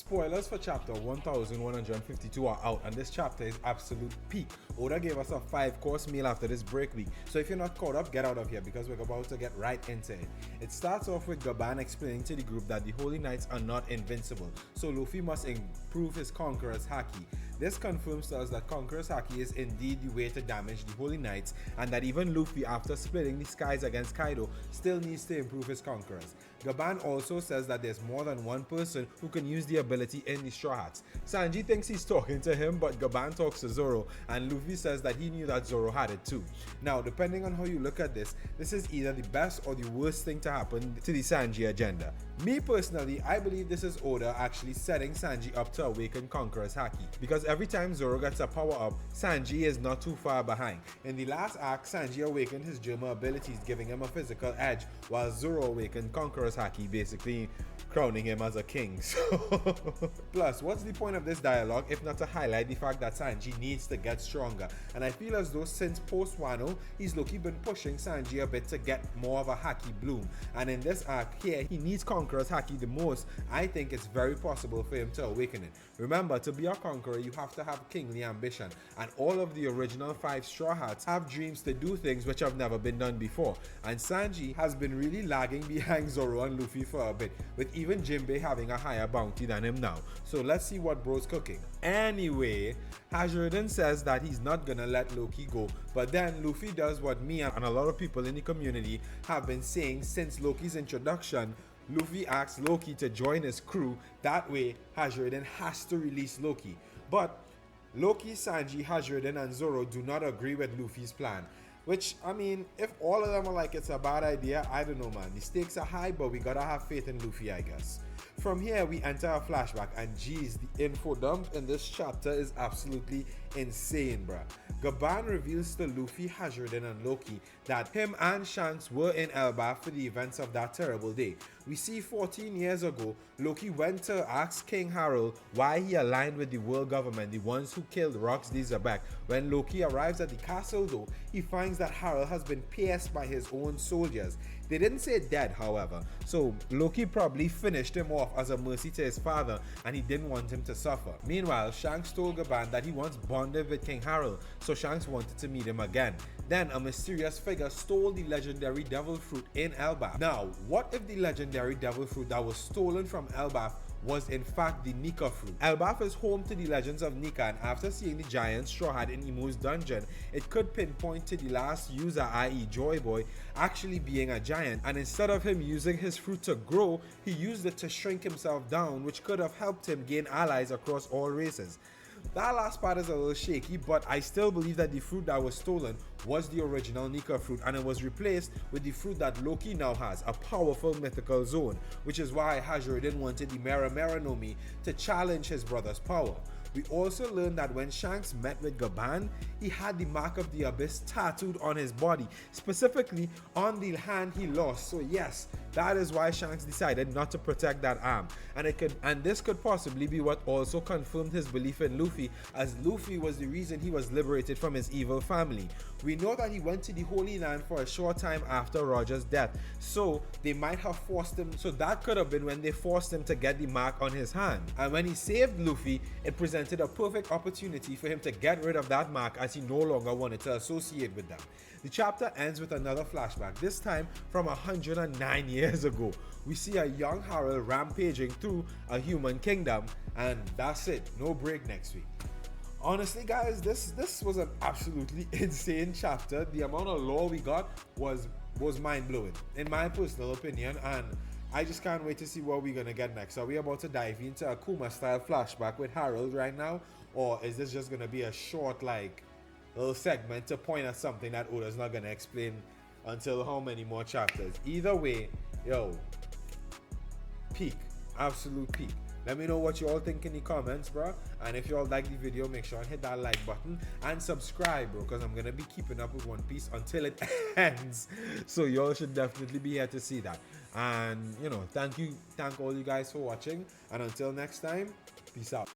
Spoilers for chapter 1152 are out, and this chapter is absolute peak. Oda gave us a 5-course meal after this break week, so if you're not caught up, get out of here because we're about to get right into it. It starts off with Gaban explaining to the group that the Holy Knights are not invincible, so Luffy must improve his Conqueror's Haki. This confirms to us that Conqueror's Haki is indeed the way to damage the Holy Knights, and that even Luffy, after splitting the skies against Kaido, still needs to improve his Conquerors. Gaban also says that there's more than one person who can use the ability in the Straw Hats. Sanji thinks he's talking to him, but Gaban talks to Zoro, and Luffy says that he knew that Zoro had it too. Now, depending on how you look at this is either the best or the worst thing to happen to the Sanji agenda. Me personally, I believe this is Oda actually setting Sanji up to awaken Conqueror's Haki, because every time Zoro gets a power up, Sanji is not too far behind. In the last arc, Sanji awakened his Germa abilities, giving him a physical edge, while Zoro awakened Conqueror's Haki, basically crowning him as a king. So plus, what's the point of this dialogue if not to highlight the fact that Sanji needs to get stronger? And I feel as though since post Wano, he's low-key been pushing Sanji a bit to get more of a Haki bloom, and in this arc here, he needs Conqueror's Haki the most. I think it's very possible for him to awaken it. Remember, to be a conqueror, you have to have kingly ambition, and all of the original 5 Straw Hats have dreams to do things which have never been done before, and Sanji has been really lagging behind Zoro and Luffy for a bit, with even Jinbei having a higher bounty than him now. So let's see what bro's cooking. Anyway, Hajirden says that he's not gonna let Loki go, but then Luffy does what me and a lot of people in the community have been saying since Loki's introduction. Luffy asks Loki to join his crew, that way Hajirden has to release Loki. But Loki, Sanji, Hajirden and Zoro do not agree with Luffy's plan. Which, I mean, if all of them are like it's a bad idea, I don't know, man. The stakes are high, but we gotta have faith in Luffy, I guess. From here, we enter a flashback, and geez, the info dump in this chapter is absolutely insane, bruh. Gaban reveals to Luffy, Hajirden, and Loki that him and Shanks were in Elbaf for the events of that terrible day. We see 14 years ago, Loki went to ask King Harold why he aligned with the world government, the ones who killed Rox D. Zebek. When Loki arrives at the castle though, he finds that Harold has been pierced by his own soldiers. They didn't say dead, however, so Loki probably finished him off as a mercy to his father, and he didn't want him to suffer. Meanwhile, Shanks told Gaban that he once bonded with King Harold, so Shanks wanted to meet him again. Then a mysterious figure stole the legendary devil fruit in Elbaf. Now, what if the legendary devil fruit that was stolen from Elbaf was in fact the Nika fruit? Elbaf is home to the legends of Nika, and after seeing the giant Straw Hat in Imu's dungeon, it could pinpoint to the last user, i.e. Joy Boy, actually being a giant, and instead of him using his fruit to grow, he used it to shrink himself down, which could have helped him gain allies across all races. That last part is a little shaky, but I still believe that the fruit that was stolen was the original Nika fruit, and it was replaced with the fruit that Loki now has, a powerful mythical zone, which is why Hajirden wanted the Mera Mera no Mi to challenge his brother's power. We also learned that when Shanks met with Gaban, he had the mark of the abyss tattooed on his body, specifically on the hand he lost. So yes, that is why Shanks decided not to protect that arm, and this could possibly be what also confirmed his belief in Luffy, as Luffy was the reason he was liberated from his evil family. We know that he went to the Holy Land for a short time after Roger's death, so they might have forced him, so that could have been when they forced him to get the mark on his hand. And when he saved Luffy, it presented a perfect opportunity for him to get rid of that mark, as he no longer wanted to associate with them. The chapter ends with another flashback, this time from 109 years ago. We see a young Harold rampaging through a human kingdom, and that's it, no break next week. Honestly guys, this was an absolutely insane chapter. The amount of lore we got was mind-blowing in my personal opinion, and I just can't wait to see what we're gonna get next. Are we about to dive into a Kuma style flashback with Harold right now, or is this just gonna be a short like little segment to point at something that Oda's not gonna explain until how many more chapters? Either way, yo, peak, absolute peak. Let me know what you all think in the comments, bro. And if you all like the video, make sure and hit that like button and subscribe, bro, because I'm gonna be keeping up with One Piece until it ends. So y'all should definitely be here to see that. And you know, thank all you guys for watching. And until next time, peace out.